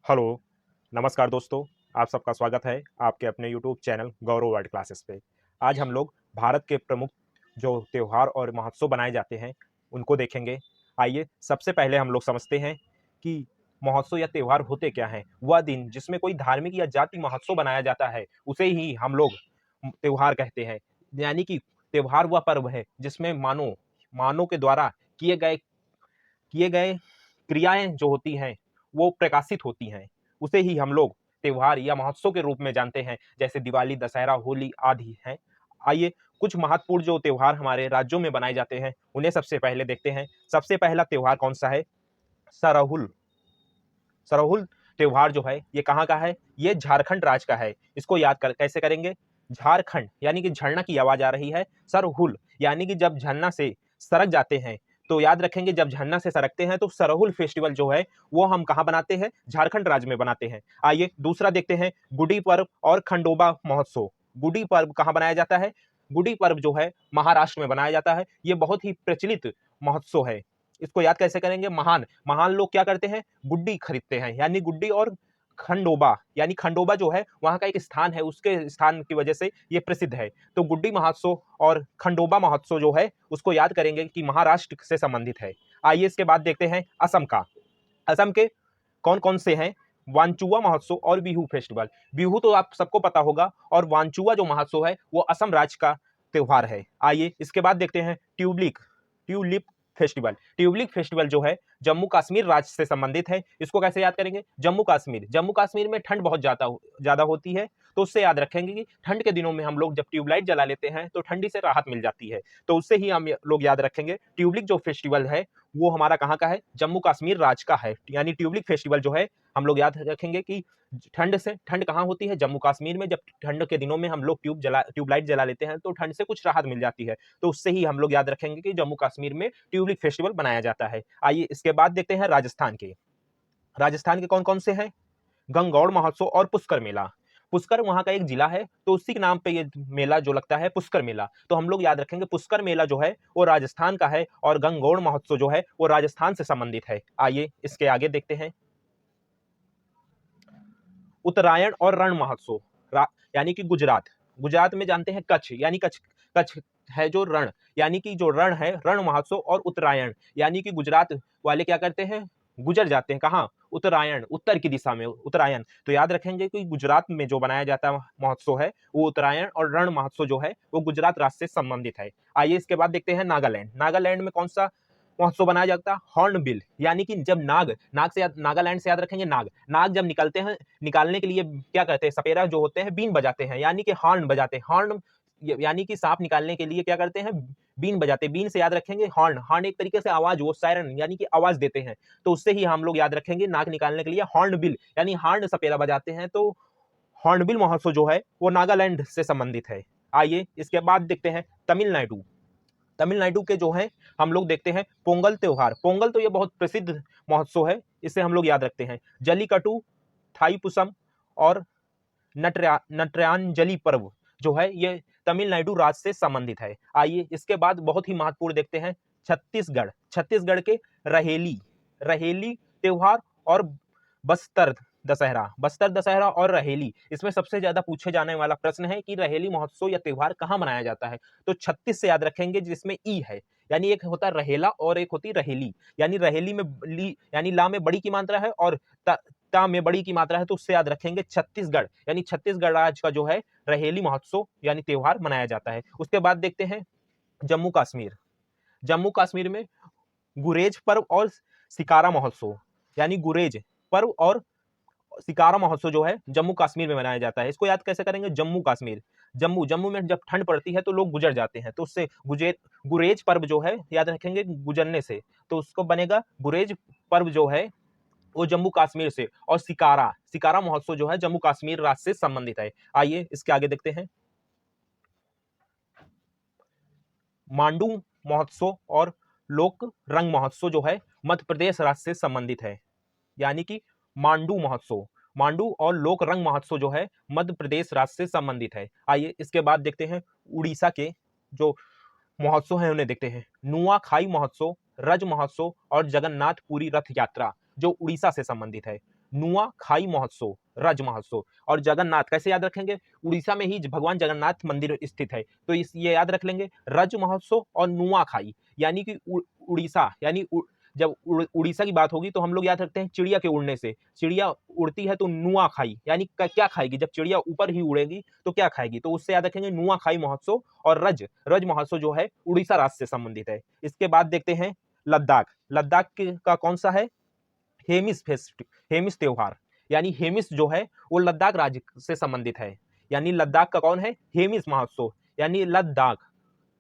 Hello, नमस्कार दोस्तों। आप सबका स्वागत है आपके अपने यूट्यूब चैनल गौरव वर्ल्ड क्लासेस पे। आज हम लोग भारत के प्रमुख जो त्योहार और महोत्सव बनाए जाते हैं, उनको देखेंगे। आइए सबसे पहले हम लोग समझते हैं कि महोत्सव या त्योहार होते क्या हैं। वह दिन जिसमें कोई धार्मिक या जाति महोत्सव बनाया जाता है, उसे ही हम लोग त्योहार कहते हैं। यानी कि त्योहार वह पर्व है जिसमें मानव के द्वारा किए गए क्रियाएं जो होती हैं वो प्रकाशित होती हैं। उसे ही हम लोग त्योहार या महोत्सव के रूप में जानते हैं, जैसे दिवाली, दशहरा, होली आदि हैं। आइए कुछ महत्वपूर्ण जो त्योहार हमारे राज्यों में बनाए जाते हैं उन्हें सबसे पहले देखते हैं। सबसे पहला त्योहार कौन सा है? सरहुल। सरहुल त्योहार जो है ये कहाँ का है? ये झारखंड राज्य का है। इसको कैसे करेंगे? झारखंड यानी कि झरना की आवाज आ रही है। सरहुल यानी कि जब झरना से सरक जाते हैं तो याद रखेंगे, जब झरना से सरकते हैं तो सरहुल फेस्टिवल जो है वो हम कहाँ बनाते हैं? झारखंड राज्य में बनाते हैं। आइए दूसरा देखते हैं, गुड़ी पर्व और खंडोबा महोत्सव। गुड़ी पर्व कहाँ बनाया जाता है? गुड़ी पर्व जो है महाराष्ट्र में बनाया जाता है। ये बहुत ही प्रचलित महोत्सव है। इसको याद कैसे करेंगे? महान महान लोग क्या करते हैं? गुड्डी खरीदते हैं, यानी गुड्डी। और खंडोबा यानी खंडोबा जो है वहां का एक स्थान है, उसके स्थान की वजह से ये प्रसिद्ध है। तो गुड्डी महोत्सव और खंडोबा महोत्सव जो है उसको याद करेंगे कि महाराष्ट्र से संबंधित है। आइए इसके बाद देखते हैं असम का। असम के कौन कौन से हैं? वांचुआ महोत्सव और बिहू फेस्टिवल। बिहू तो आप सबको पता होगा, और वांचुआ जो महोत्सव है वो असम राज्य का त्योहार है। आइए इसके बाद देखते हैं ट्यूलिप फेस्टिवल। ट्यूलिप फेस्टिवल जो है जम्मू कश्मीर राज्य से संबंधित है। इसको कैसे याद करेंगे? जम्मू कश्मीर में ठंड बहुत ज्यादा होती है, तो उससे याद रखेंगे कि ठंड के दिनों में हम लोग जब ट्यूबलाइट जला लेते हैं तो ठंडी से राहत मिल जाती है। तो उससे ही हम लोग याद रखेंगे। ट्यूलिप जो फेस्टिवल है वो हमारा कहाँ का है? जम्मू कश्मीर राज्य का है। यानी ट्यूलिप फेस्टिवल जो है हम लोग याद रखेंगे कि ठंड कहाँ होती है? जम्मू कश्मीर में। जब ठंड के दिनों में हम लोग ट्यूबलाइट जला लेते हैं तो ठंड से कुछ राहत मिल जाती है। तो उससे ही हम लोग याद रखेंगे कि जम्मू कश्मीर में ट्यूलिप फेस्टिवल बनाया जाता है। आइए इसके बाद देखते हैं राजस्थान के कौन कौन से हैं? गंगौर महोत्सव और पुष्कर मेला। पुष्कर वहां का एक जिला है, तो उसी के नाम पे ये मेला जो लगता है पुष्कर मेला। तो हम लोग याद रखेंगे पुष्कर मेला जो है वो राजस्थान का है, और गंगौर महोत्सव जो है वो राजस्थान से संबंधित है। आइए इसके आगे देखते हैं, उत्तरायण और रण महोत्सव। यानी कि गुजरात में जानते हैं कच्छ, यानी कच्छ है जो रण, यानी कि जो रण है रण महोत्सव। और उत्तरायण यानी कि गुजरात वाले क्या करते हैं? गुजर जाते हैं कहाँ? उत्तरायण, उत्तर की दिशा में उत्तरायण। तो याद रखेंगे कि गुजरात में जो बनाया जाता महोत्सव है वो उत्तरायण, और रण महोत्सव जो है वो गुजरात राज्य से संबंधित है। आइए इसके बाद देखते हैं नागालैंड में कौन सा महोत्सव बनाया जाता है? हॉर्नबिल। यानी कि जब नागालैंड से याद रखेंगे नाग जब निकलते हैं, निकालने के लिए क्या करते हैं? सपेरा जो होते हैं बीन बजाते हैं, यानी कि हॉर्न बजाते हैं। हॉर्न यानी कि सांप निकालने के लिए क्या करते हैं? बीन बजाते हैं। बीन से याद रखेंगे हॉर्न एक तरीके से आवाज, वो सायरन यानी कि आवाज देते हैं। तो उससे ही हम लोग याद रखेंगे नाग निकालने के लिए हॉर्नबिल यानी हॉर्न सपेरा बजाते हैं। तो हॉर्नबिल महोत्सव जो है वो नागालैंड से संबंधित है। आइए इसके बाद देखते हैं तमिलनाडु के जो है हम लोग देखते हैं पोंगल त्योहार। पोंगल तो ये बहुत प्रसिद्ध महोत्सव है, इसे हम लोग याद रखते हैं। जलीकट्टू, थाईपुसम और नटरांजलि पर्व जो है ये तमिलनाडु राज्य से संबंधित है। आइए इसके बाद बहुत ही महत्वपूर्ण देखते हैं छत्तीसगढ़ के रहेली रहेली त्योहार और बस्तर दशहरा और रहेली। इसमें सबसे ज्यादा पूछे जाने वाला प्रश्न है कि रहेली महोत्सव या त्योहार कहाँ मनाया जाता है? तो 36 से याद रखेंगे, जिसमें ई है। यानी एक होता है रहेला और एक होती रहेली। यानी रहेली में ली यानी ला में बड़ी की मात्रा है, और ता में बड़ी की मात्रा है, तो उससे याद रखेंगे छत्तीसगढ़। यानी छत्तीसगढ़ राज्य का जो है रहेली महोत्सव यानी त्योहार मनाया जाता है। उसके बाद देखते हैं जम्मू कश्मीर में गुरेज पर्व और सिकारा महोत्सव। यानी गुरेज पर्व और सिकारा महोत्सव जो है जम्मू कश्मीर में मनाया जाता है। इसको याद कैसे करेंगे? जम्मू कश्मीर, जम्मू में जब ठंड पड़ती है तो लोग गुजर जाते हैं, तो उससे गुरेज पर्व जो है याद रखेंगे गुजरने से, तो उसको बनेगा गुरेज पर्व जो है वो जम्मू कश्मीर से। और सिकारा महोत्सव जो है जम्मू कश्मीर राज्य से संबंधित है। आइए इसके आगे देखते हैं, मांडू महोत्सव और लोक रंग महोत्सव जो है मध्य प्रदेश राज्य से संबंधित है। यानी कि मांडू और लोक रंग महोत्सव जो है मध्य प्रदेश राज्य से संबंधित है। आइए इसके बाद देखते हैं उड़ीसा के जो महोत्सव है उन्हें देखते हैं। नुआखाई महोत्सव, रज महोत्सव और जगन्नाथपुरी रथ यात्रा जो उड़ीसा से संबंधित है। नुआखाई महोत्सव, रज महोत्सव। और जगन्नाथ कैसे याद रखेंगे, उड़ीसा में ही भगवान जगन्नाथ मंदिर स्थित है, तो इस ये याद रख लेंगे, रज महोत्सव और नुआखाई। यानी कि उड़ीसा, यानी जब उड़ीसा की बात होगी तो हम लोग याद रखते हैं चिड़िया के उड़ने से, चिड़िया उड़ती है तो नुआ खाई, यानी क्या खाएगी, जब चिड़िया ऊपर ही उड़ेगी तो क्या खाएगी, तो उससे याद रखेंगे नुआ खाई महोत्सव। और रज रज महोत्सव जो है उड़ीसा राज्य से संबंधित है। इसके बाद देखते हैं लद्दाख, लद्दाख का कौन सा है, हेमिस फेस्ट, हेमिस त्योहार, यानी हेमिस जो है वो लद्दाख राज्य से संबंधित है। यानी लद्दाख का कौन है, हेमिस महोत्सव, यानी लद्दाख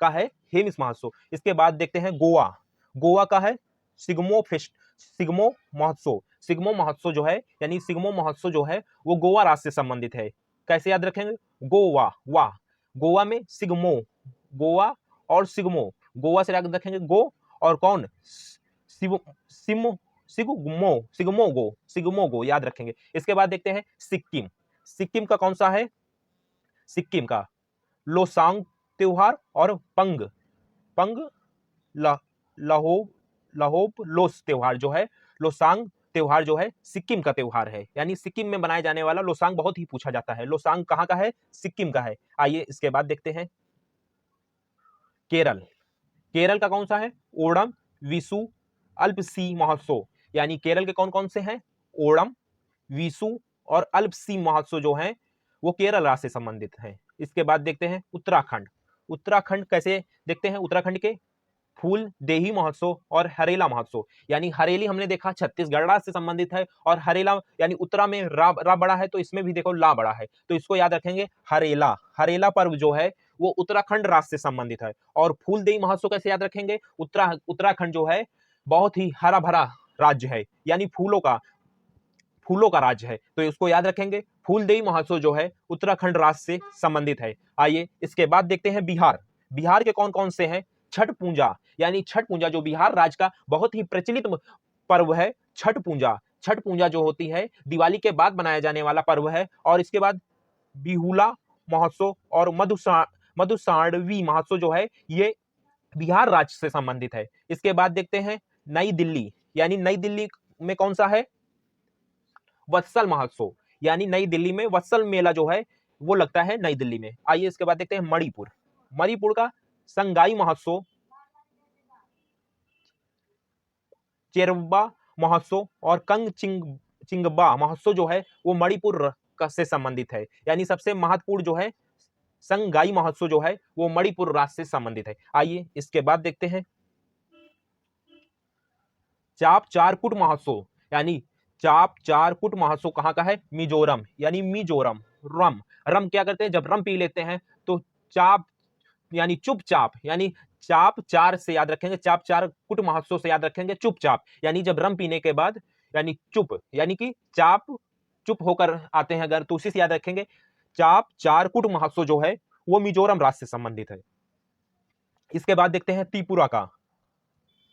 का है हेमिस महोत्सव। इसके बाद देखते हैं गोवा, गोवा का है सिग्मो फेस्ट, सिग्मो महोत्सव। सिग्मो महोत्सव जो है, यानी सिग्मो महोत्सव जो है वो गोवा राज्य से संबंधित है। कैसे याद रखेंगे, गोवा, वाह, गोवा में सिग्मो, गोवा और सिग्मो, गोवा से याद रखेंगे गो, और कौन, सिमो, सिमो, सिग्मो, सिग्मोगो, सिग्मोगो याद रखेंगे। इसके बाद देखते हैं सिक्किम, सिक्किम का कौन सा है, सिक्किम का लोसांग त्योहार और पंग, पंग लहोब, लहोब लोस त्योहार जो है, लोसांग त्योहार जो है सिक्किम का त्योहार है। यानी सिक्किम में बनाए जाने वाला लोसांग बहुत ही पूछा जाता है, लोसांग कहाँ का है, सिक्किम का है। आइए इसके बाद देखते हैं केरल, केरल का कौन सा है, ओणम, विशु, अल्पसी महोत्सव। यानी केरल के कौन कौन से हैं, ओणम, विशु और अल्पसी महोत्सव जो है वो केरल राज्य से संबंधित है। इसके बाद देखते हैं उत्तराखंड, उत्तराखंड कैसे देखते हैं, उत्तराखंड के फूल देही महोत्सव और हरेला महोत्सव। यानी हरेली हमने देखा छत्तीसगढ़ राज्य से संबंधित है, और हरेला यानी उत्तरा में रा बड़ा है तो इसमें भी देखो ला बड़ा है, तो इसको याद रखेंगे हरेला, हरेला पर्व जो है वो उत्तराखंड राज्य से संबंधित है। और फूल देही महोत्सव कैसे याद रखेंगे, उत्तराखंड जो है बहुत ही हरा भरा राज्य है, यानी फूलों का राज्य है, तो इसको याद रखेंगे, फूलदेई महोत्सव जो है उत्तराखंड राज्य से संबंधित है। आइए इसके बाद देखते हैं बिहार, बिहार के कौन कौन से हैं, छठ पूजा, यानी छठ पूजा जो बिहार राज्य का बहुत ही प्रचलित पर्व है, छठ पूजा, छठ पूजा जो होती है दिवाली के बाद मनाया जाने वाला पर्व है। और इसके बाद बिहुला महोत्सव और मधुसाणवी महोत्सव जो है ये बिहार राज्य से संबंधित है। इसके बाद देखते हैं नई दिल्ली, यानी नई दिल्ली में कौन सा है, वत्सल महोत्सव, यानी नई दिल्ली में वत्सल मेला जो है वो लगता है नई दिल्ली में। आइए इसके बाद देखते हैं मणिपुर, मणिपुर का संगाई महोत्सव, चेरबा महोत्सव और कंग चिंगबा महोत्सव जो है वो मणिपुर से संबंधित है। यानी सबसे महत्वपूर्ण जो है संगाई महोत्सव जो है वो मणिपुर राज्य से संबंधित है। आइए इसके बाद देखते हैं चाप चारकुट महोत्सव, यानी चाप चारकुट महोत्सव कहाँ का है, मिजोरम, यानी मिजोरम। रम, रम क्या करते हैं, जब रम पी लेते हैं तो चाप यानी चुपचाप, यानी चाप चार से याद रखेंगे, चाप चार कुट महोत्सव से याद रखेंगे चुपचाप, यानी जब रम पीने के बाद यानी चुप, यानी कि चाप चुप होकर आते हैं अगर, तो उसी से याद रखेंगे। चाप चार कुट महोत्सव जो है वो मिजोरम राज्य से संबंधित है। इसके बाद देखते हैं त्रिपुरा का,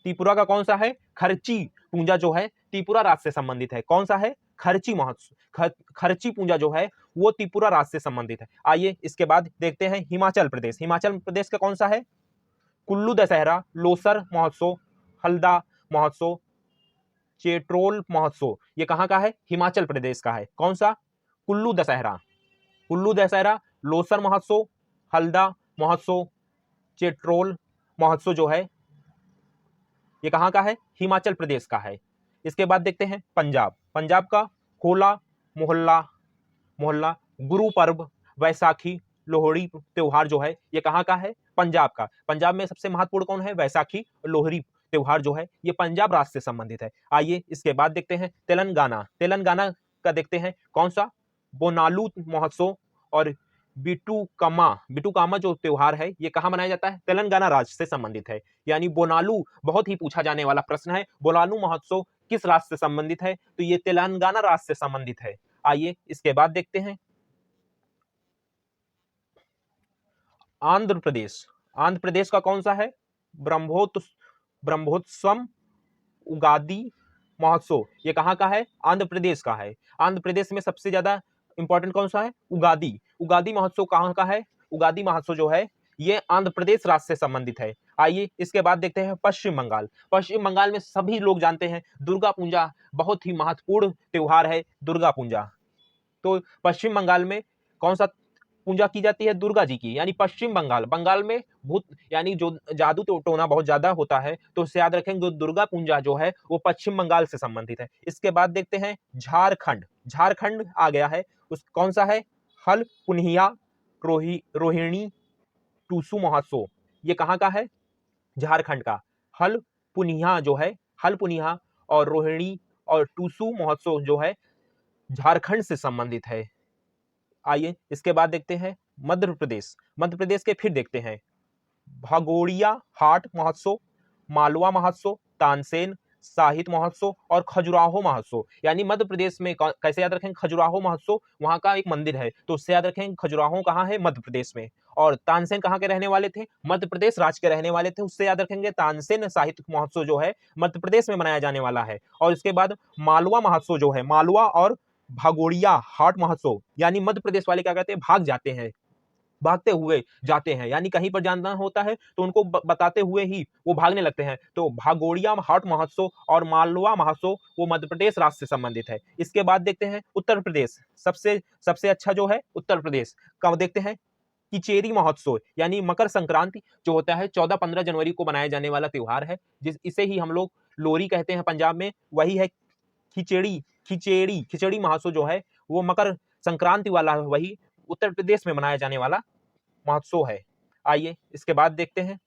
त्रिपुरा का कौन सा है, खर्ची पूजा जो है त्रिपुरा राज्य से संबंधित है। कौन सा है, खर्ची महोत्सव, खर्ची पूजा जो है वो त्रिपुरा राज्य से संबंधित है। आइए इसके बाद देखते हैं हिमाचल प्रदेश, हिमाचल प्रदेश का कौन सा है, कुल्लू दशहरा, लोसर महोत्सव, हल्दा महोत्सव, चेट्रोल महोत्सव, ये कहाँ का है, हिमाचल प्रदेश का है। कौन सा, कुल्लू दशहरा, कुल्लू दशहरा, लोसर महोत्सव, हल्दा महोत्सव, चेट्रोल महोत्सव जो है ये कहाँ का है, हिमाचल प्रदेश का है। इसके बाद देखते हैं पंजाब, पंजाब का होला मोहल्ला, मोहल्ला, गुरु पर्व, वैसाखी, लोहड़ी त्योहार जो है ये कहाँ का है, पंजाब का। पंजाब में सबसे महत्वपूर्ण कौन है, वैसाखी, लोहड़ी त्योहार जो है ये पंजाब राज्य से संबंधित है। आइए इसके बाद देखते हैं तेलंगाना, तेलंगाना का देखते हैं कौन सा, बोनालू महोत्सव और बिटुकामा, बिटुकामा जो त्योहार है ये कहाँ मनाया जाता है, तेलंगाना राज्य से संबंधित है। यानी बोनालू बहुत ही पूछा जाने वाला प्रश्न है, बोनालू महोत्सव किस राज्य से संबंधित है, तो ये तेलंगाना राज्य से संबंधित है। आइए इसके बाद देखते हैं आंध्र प्रदेश, आंध्र प्रदेश का कौन सा है, ब्रह्मोत्सवम उगादी महोत्सव, ये कहाँ का है, आंध्र प्रदेश का है। आंध्र प्रदेश में सबसे ज्यादा इंपॉर्टेंट कौन सा है, उगादी, उगादी महोत्सव कहाँ का है, उगादी महोत्सव जो है ये आंध्र प्रदेश राज्य से संबंधित है। आइए इसके बाद देखते हैं पश्चिम बंगाल। पश्चिम बंगाल में सभी लोग जानते हैं दुर्गा पूजा बहुत ही महत्वपूर्ण त्योहार है, दुर्गा पूजा। तो पश्चिम बंगाल में कौन सा पूजा की जाती है? दुर्गा जी की। यानी पश्चिम बंगाल, बंगाल में भूत यानी जो जादू टोना बहुत ज्यादा होता है, तो उससे याद रखेंगे दुर्गा पूजा जो है वो पश्चिम बंगाल से संबंधित है। इसके बाद देखते हैं झारखंड। झारखंड आ गया है, उस कौन सा है? हल पुन्हिया रोहिणी टूसू महोत्सव। ये कहाँ का है? झारखंड का। हल पुनिया जो है, हल पुनिया और रोहिणी और टूसू महोत्सव जो है झारखंड से संबंधित है। आइए इसके बाद देखते हैं मध्य प्रदेश। मध्य प्रदेश के फिर देखते हैं भगोड़िया हाट महोत्सव, मालवा महोत्सव, तानसेन साहित्य महोत्सव और खजुराहो महोत्सव। यानी मध्य प्रदेश में कैसे याद रखेंगे? खजुराहो महोत्सव, वहां का एक मंदिर है, तो उससे याद रखेंगे खजुराहो कहाँ है? मध्य प्रदेश में। और तानसेन कहाँ के रहने वाले थे? मध्य प्रदेश राज्य के रहने वाले थे, उससे याद रखेंगे तानसेन साहित्य महोत्सव जो है मध्य प्रदेश में मनाया जाने वाला है। और इसके बाद मालवा महोत्सव जो है, मालवा और भगोड़िया हाट महोत्सव, यानी मध्य प्रदेश वाले क्या कहते हैं? भाग जाते हैं, भागते हुए जाते हैं, यानी कहीं पर जाना होता है तो उनको बताते हुए ही वो भागने लगते हैं। तो भागोड़िया हाट महोत्सव और मालवा महोत्सव वो मध्य प्रदेश राज्य से संबंधित है। इसके बाद देखते हैं उत्तर प्रदेश। सबसे सबसे अच्छा जो है उत्तर प्रदेश का देखते हैं किचेरी महोत्सव, यानी मकर संक्रांति जो होता है 14-15 जनवरी को मनाया जाने वाला त्योहार है, जिस इसे ही हम लोग लोरी कहते हैं पंजाब में, वही है खिचड़ी। खिचड़ी महोत्सव जो है वो मकर संक्रांति वाला, वही उत्तर प्रदेश में मनाया जाने वाला महोत्सव है। आइए इसके बाद देखते हैं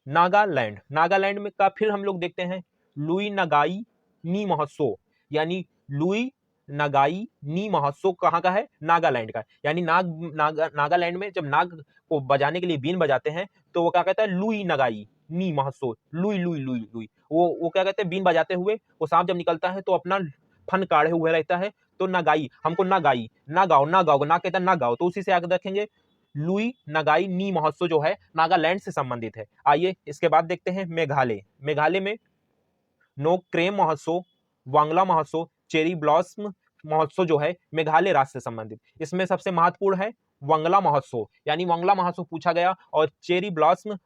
नागालैंड। नागालैंड में का फिर हम लोग देखते हैं लुई नगाई नी महोत्सव, यानी लुई नगाई नी महोत्सव कहाँ का है? नागालैंड का। यानी नागालैंड में जब नाग को बजाने के लिए बीन बजाते हैं तो वो क्या कहता है? लुई नगाई नी महोत्सव। लुई लुई लुई लुई वो क्या कहते हैं? बीन बजाते हुए वो सांप जब निकलता है तो अपना फन काढ़े हुए रहता है, तो नगाई, हमको ना गाई, ना गाओ, ना गाओ, ना कहता ना गाओ, तो उसी से आगे रखेंगे लुई नगाई नी महोत्सव जो है नागालैंड से संबंधित है। आइए इसके बाद देखते हैं मेघालय। मेघालय में नोक्रेम महोत्सव, वांगला महोत्सव, चेरी ब्लॉसम महोत्सव जो है मेघालय राज्य से संबंधित। इसमें सबसे महत्वपूर्ण है वांगला महोत्सव, यानी वांगला महोत्सव पूछा गया, और चेरी ब्लॉसम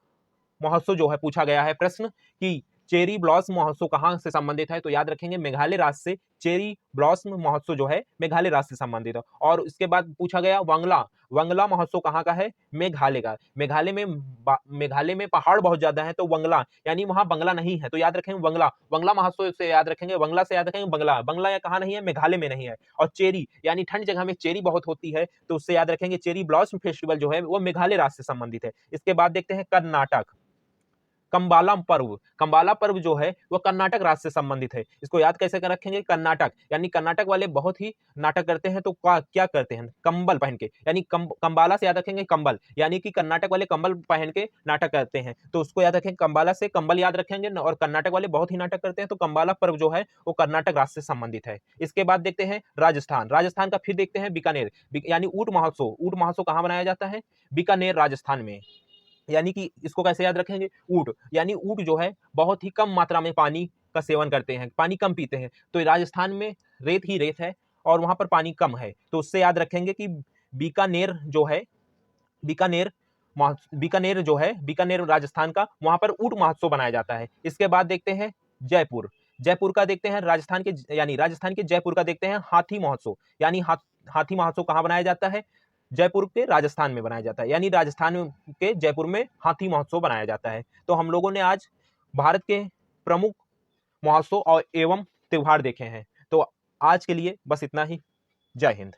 महोत्सव जो है पूछा गया है प्रश्न कि चेरी ब्लॉसम महोत्सव कहाँ से संबंधित है, तो याद रखेंगे मेघालय राज्य से चेरी ब्लॉसम महोत्सव जो है मेघालय राज्य से संबंधित है। और इसके बाद पूछा गया वांगला, वांगला महोत्सव कहाँ का है? मेघालय का। मेघालय में पहाड़ बहुत ज्यादा है, तो वंगला, यानी वहां बंगला नहीं है, तो याद रखेंगे वंगला। वंगला महोत्सव से याद रखेंगे, वंगला से याद रखेंगे बंगला। बंगला या कहाँ नहीं है? मेघालय में नहीं है। और चेरी, यानी ठंड जगह में चेरी बहुत होती है, तो उससे याद रखेंगे चेरी ब्लॉसम फेस्टिवल जो है वो मेघालय राज्य से संबंधित है। इसके बाद देखते हैं कर्नाटक। कंबाला पर्व। कंबाला पर्व जो है वो कर्नाटक राज्य से संबंधित है। इसको याद कैसे कर रखेंगे? कर्नाटक, यानी कर्नाटक वाले बहुत ही नाटक करते हैं, तो क्या करते हैं? कंबल पहन के, यानी कंबाला से याद रखेंगे कंबल, यानी कि कर्नाटक वाले कंबल पहन के नाटक करते हैं, तो उसको याद रखेंगे कंबाला से कंबल याद रखेंगे। और कर्नाटक वाले बहुत ही नाटक करते हैं, तो कंबाला पर्व जो है वो कर्नाटक राज्य से संबंधित है। इसके बाद देखते हैं राजस्थान। राजस्थान का फिर देखते हैं बीकानेर, यानी ऊंट महोत्सव। ऊंट महोत्सव कहाँ मनाया जाता है? बीकानेर राजस्थान में। यानी कि इसको कैसे याद रखेंगे? ऊंट, यानी ऊंट जो है बहुत ही कम मात्रा में पानी का सेवन करते हैं, पानी कम पीते हैं, तो राजस्थान में रेत ही रेत है और वहां पर पानी कम है, तो उससे याद रखेंगे कि बीकानेर जो है, बीकानेर बीकानेर जो है बीकानेर राजस्थान का, वहां पर ऊंट महोत्सव बनाया जाता है। इसके बाद देखते हैं जयपुर। जयपुर का देखते हैं राजस्थान के, यानी राजस्थान के जयपुर का देखते हैं हाथी महोत्सव। यानी हाथी महोत्सव कहाँ बनाया जाता है? जयपुर के राजस्थान में बनाया जाता है, यानी राजस्थान के जयपुर में हाथी महोत्सव बनाया जाता है। तो हम लोगों ने आज भारत के प्रमुख महोत्सव और एवं त्योहार देखे हैं। तो आज के लिए बस इतना ही। जय हिंद।